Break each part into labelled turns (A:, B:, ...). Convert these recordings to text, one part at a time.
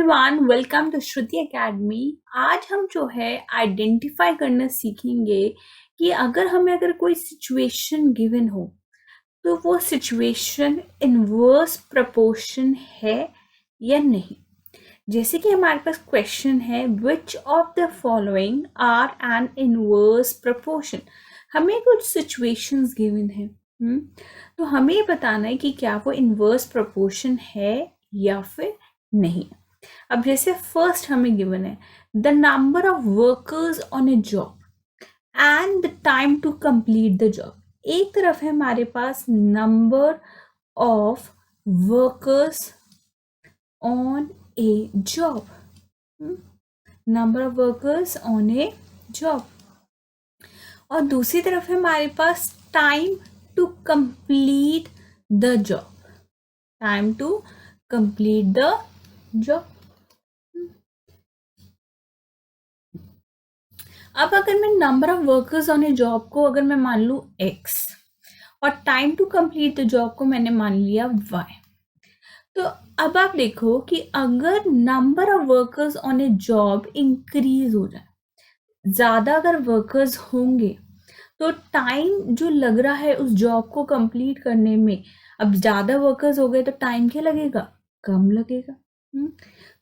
A: Everyone, welcome to Shruti Academy. आज हम जो है आइडेंटिफाई करना सीखेंगे कि अगर कोई सिचुएशन गिवन हो तो वो सिचुएशन इनवर्स प्रपोर्शन है या नहीं। जैसे कि हमारे पास क्वेश्चन है, which of the following are an inverse proportion. हमें कुछ सिचुएशंस गिवन है, तो हमें ये बताना है कि क्या वो इनवर्स प्रपोर्शन है या फिर नहीं। अब जैसे फर्स्ट हमें गिवन है the number of workers on a job and the time to complete the job. एक तरफ है हमारे पास number of workers on a job, number of workers on a job, और दूसरी तरफ है हमारे पास time to complete the job, time to complete the job. अब अगर मैं number of workers on a job को अगर मैं मान लूँ x और time to complete the job को मैंने मान लिया y, तो अब आप देखो कि अगर number of workers on a job increase हो जाए, ज़्यादा अगर वर्कर्स होंगे तो टाइम जो लग रहा है उस जॉब को कंप्लीट करने में, अब ज़्यादा वर्कर्स हो गए तो टाइम क्या लगेगा, कम लगेगा।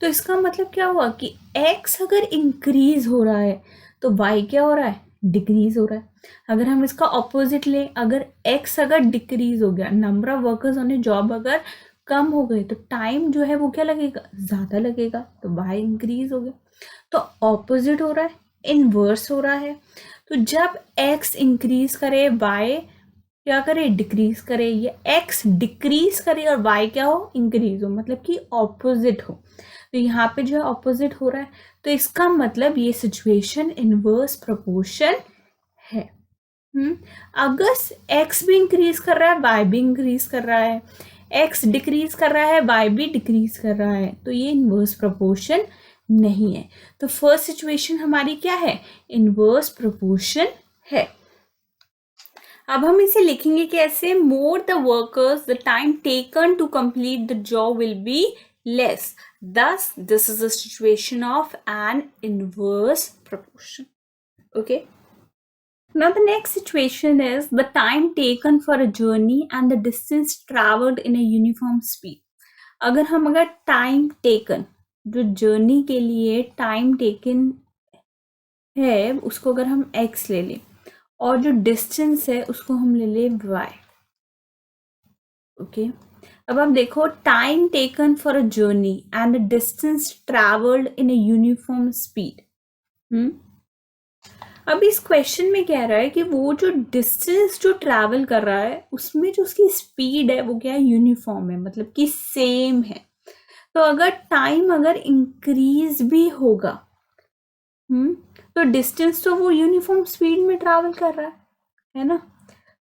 A: तो इसका मतलब क्या हुआ कि x अगर इंक्रीज हो रहा है तो y क्या हो रहा है, डिक्रीज हो रहा है। अगर हम इसका ऑपोजिट लें, अगर x अगर डिक्रीज हो गया, number of workers on a job अगर कम हो गए तो टाइम जो है वो क्या लगेगा, ज़्यादा लगेगा, तो y इंक्रीज हो गया। तो ऑपोजिट हो रहा है, इनवर्स हो रहा है। तो जब x इंक्रीज करे y क्या करे, डिक्रीज करे, ये x डिक्रीज करे और y क्या हो, इंक्रीज हो, मतलब कि ऑपोजिट हो। तो यहाँ पे जो है ऑपोजिट हो रहा है, तो इसका मतलब ये सिचुएशन इनवर्स प्रोपोर्शन है। अगर x भी इंक्रीज कर रहा है, y भी इंक्रीज कर रहा है, x डिक्रीज कर रहा है, y भी डिक्रीज कर रहा है, तो ये इनवर्स प्रोपोर्शन नहीं है। तो फर्स्ट सिचुएशन हमारी क्या है, इनवर्स प्रोपोर्शन है। अब हम इसे लिखेंगे कैसे, more the workers the time taken to complete the job will be less, thus this is a situation of an inverse proportion. Okay, now the next situation is the time taken for a journey and the distance traveled in a uniform speed. अगर time taken, जो journey के लिए time taken है उसको अगर हम x ले लें और जो डिस्टेंस है उसको हम ले लें y। ओके, अब आप देखो, time taken for a journey and the distance travelled in a uniform speed. अब इस क्वेश्चन में कह रहा है कि वो जो डिस्टेंस जो ट्रैवल कर रहा है उसमें जो उसकी स्पीड है वो क्या है, यूनिफॉर्म है, मतलब कि सेम है। तो अगर टाइम अगर इंक्रीज भी होगा, तो डिस्टेंस तो वो यूनिफॉर्म स्पीड में ट्रैवल कर रहा है ना।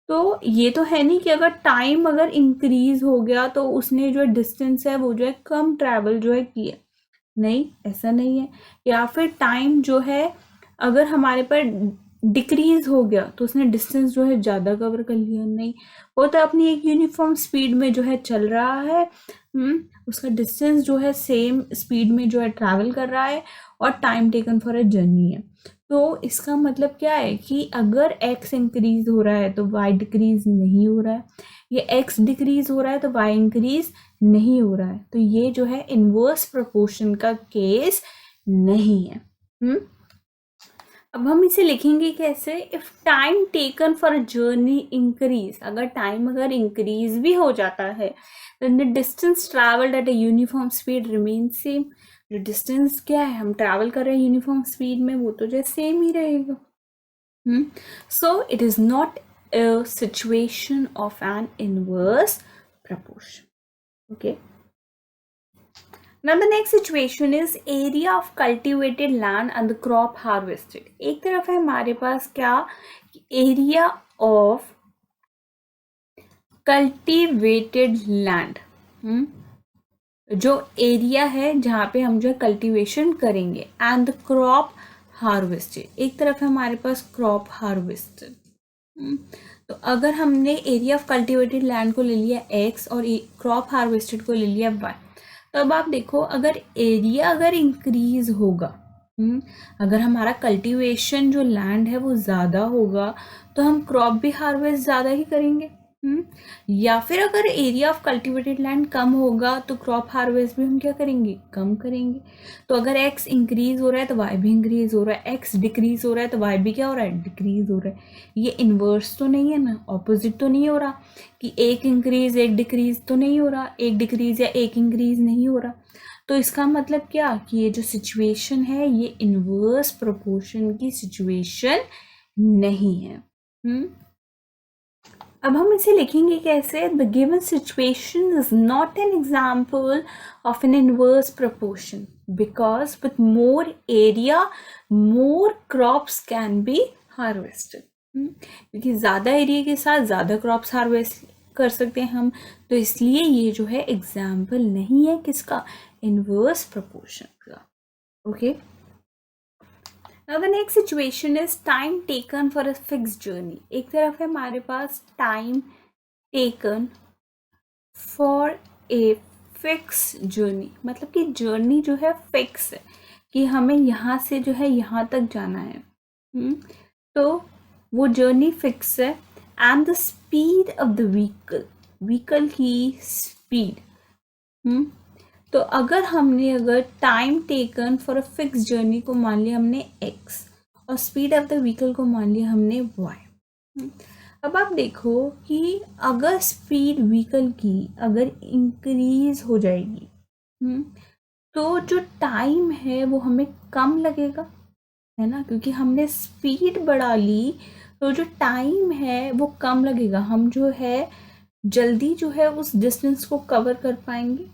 A: तो ये तो है नहीं कि अगर टाइम अगर इंक्रीज हो गया तो उसने जो डिस्टेंस है वो जो है कम ट्रैवल जो है किया, नहीं, ऐसा नहीं है। या फिर टाइम जो है अगर हमारे पर डिक्रीज हो गया तो उसने डिस्टेंस जो है ज़्यादा कवर कर लिया, नहीं, वो तो अपनी एक यूनिफॉर्म स्पीड में जो है चल रहा है, उसका डिस्टेंस जो है सेम स्पीड में जो है ट्रैवल कर रहा है और time taken for a journey है। तो इसका मतलब क्या है कि अगर x इंक्रीज हो रहा है तो y डिक्रीज नहीं हो रहा है, ये x डिक्रीज हो रहा है तो y इंक्रीज नहीं हो रहा है, तो ये जो है इनवर्स प्रोपोर्शन का केस नहीं है। अब हम इसे लिखेंगे कैसे, if time taken for a journey increase, अगर टाइम अगर इंक्रीज भी हो जाता है then the distance travelled at a uniform speed remain same. जो डिस्टेंस क्या है हम ट्रैवल कर रहे हैं यूनिफॉर्म स्पीड में, वो तो जो सेम ही रहेगा। So it is not a situation of N inverse proportion. Okay, now the next situation is area of cultivated land and the crop harvested. एक तरफ है हमारे पास क्या, एरिया ऑफ कल्टीवेटेड लैंड, जो एरिया है जहाँ पे हम जो है कल्टीवेशन करेंगे, एंड द क्रॉप हार्वेस्टेड, एक तरफ है हमारे पास क्रॉप हार्वेस्टेड। तो अगर हमने एरिया ऑफ कल्टीवेटेड लैंड को ले लिया x और क्रॉप हार्वेस्टेड को ले लिया y, तो अब आप देखो, अगर एरिया अगर इंक्रीज होगा, अगर हमारा कल्टीवेशन जो लैंड है वो ज़्यादा होगा तो हम क्रॉप भी हार्वेस्ट ज़्यादा ही करेंगे। या फिर अगर एरिया ऑफ कल्टिवेटेड लैंड कम होगा तो क्रॉप हार्वेस्ट भी हम क्या करेंगे, कम करेंगे। तो अगर एक्स इंक्रीज हो रहा है तो वाई भी इंक्रीज हो रहा है, एक्स डिक्रीज हो रहा है तो वाई भी क्या हो रहा है, डिक्रीज हो रहा है। ये इन्वर्स तो नहीं है ना, ऑपोजिट तो नहीं हो रहा कि एक इंक्रीज एक डिक्रीज तो नहीं हो रहा, एक डिक्रीज या एक इंक्रीज नहीं हो रहा। तो इसका मतलब क्या कि ये जो सिचुएशन है ये इन्वर्स प्रोपोर्शन की सिचुएशन नहीं है। अब हम इसे लिखेंगे कैसे, the given situation is not an example of N inverse proportion because with more area more crops can be harvested. क्योंकि ज़्यादा एरिया के साथ ज़्यादा क्रॉप्स हार्वेस्ट कर सकते हैं हम, तो इसलिए ये जो है एग्जाम्पल नहीं है किसका, इनवर्स प्रोपोर्शन का। Okay, Now the next situation is time taken for a fixed journey. एक तरफ है हमारे पास time taken for a fixed journey, मतलब कि journey जो है fix है कि हमें यहाँ से जो है यहाँ तक जाना है। तो वो journey fix है and the speed of the vehicle की speed। तो अगर time taken for a fix journey को मान लिया हमने x और स्पीड ऑफ द व्हीकल को मान लिया हमने y। अब आप देखो कि अगर स्पीड व्हीकल की अगर इंक्रीज हो जाएगी तो जो टाइम है वो हमें कम लगेगा, है ना, क्योंकि हमने स्पीड बढ़ा ली तो जो टाइम है वो कम लगेगा, हम जो है जल्दी जो है उस डिस्टेंस को कवर कर पाएंगे।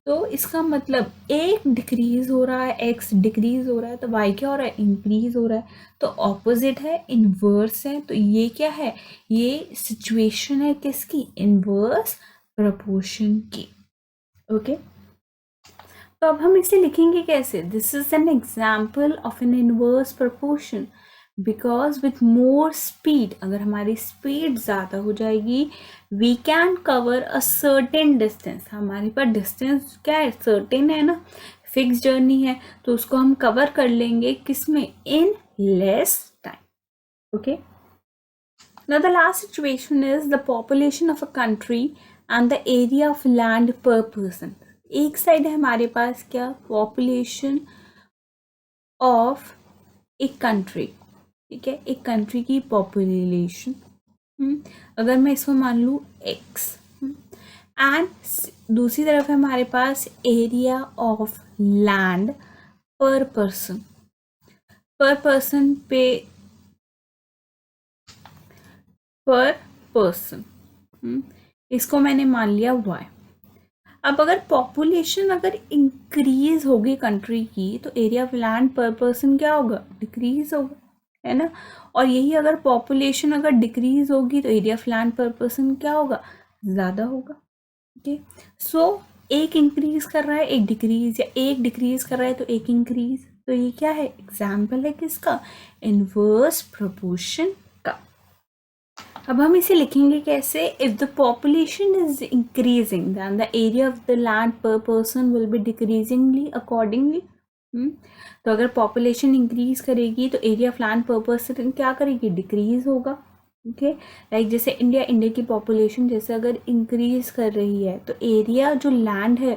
A: तो इसका मतलब एक डिक्रीज हो रहा है, एक्स डिक्रीज हो रहा है तो वाई क्या हो रहा है, इंक्रीज हो रहा है। तो ऑपोजिट है, इन्वर्स है, तो ये क्या है, ये सिचुएशन है किसकी, इन्वर्स प्रोपोर्शन की। ओके, तो अब हम इसे लिखेंगे कैसे, this is an example of an inverse proportion because with more speed, अगर हमारी स्पीड ज़्यादा हो जाएगी, we can cover a certain distance, हमारे पास डिस्टेंस क्या है, सर्टेन है ना, फिक्स जर्नी है, तो उसको हम कवर कर लेंगे किसमें, in less time. Okay, now the last situation is the population of a country and the area of land per person. एक साइड है हमारे पास क्या, पॉपुलेशन ऑफ एक कंट्री, ठीक है, एक कंट्री की पॉपुलेशन, अगर मैं इसको मान लूँ x, एंड दूसरी तरफ है हमारे पास area of land per person, पर पर्सन, इसको मैंने मान लिया y। अब अगर पॉपुलेशन अगर इंक्रीज होगी कंट्री की तो area of land per person क्या होगा, डिक्रीज होगा, है ना। और यही अगर पॉपुलेशन अगर डिक्रीज होगी तो area of land per person क्या होगा, ज़्यादा होगा। ओके, सो एक इंक्रीज कर रहा है एक डिक्रीज, या एक डिक्रीज कर रहा है तो एक इंक्रीज, तो ये क्या है, एग्जाम्पल है किसका, इनवर्स प्रोपोर्शन का। अब हम इसे लिखेंगे कैसे, if the population is increasing then the area of the land per person will be decreasingly accordingly. तो अगर पॉपुलेशन इंक्रीज करेगी तो area of land per person क्या करेगी, डिक्रीज होगा। ओके, लाइक जैसे इंडिया की पॉपुलेशन जैसे अगर इंक्रीज कर रही है तो एरिया जो लैंड है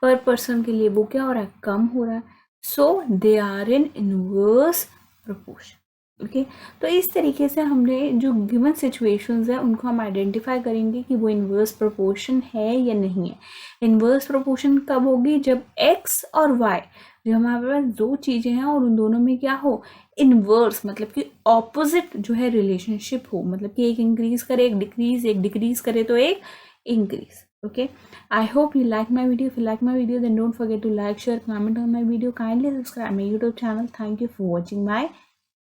A: पर पर्सन के लिए वो क्या हो रहा है, कम हो रहा है। So they are in inverse proportion. Okay, तो इस तरीके से हमने जो गिवन सिचुएशंस है उनको हम आइडेंटिफाई करेंगे कि वो इनवर्स प्रोपोर्शन है या नहीं है। इनवर्स प्रोपोर्शन कब होगी, जब x और y जो हमारे पास दो चीज़ें हैं और उन दोनों में क्या हो, इनवर्स, मतलब कि ऑपोजिट जो है रिलेशनशिप हो, मतलब कि एक इंक्रीज करे एक डिक्रीज, एक डिक्रीज करे तो एक increase. Okay, I hope you like my video. If you like my video, then don't forget to like, share, comment on my video. Kindly subscribe my YouTube channel. Thank you for watching my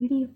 A: video.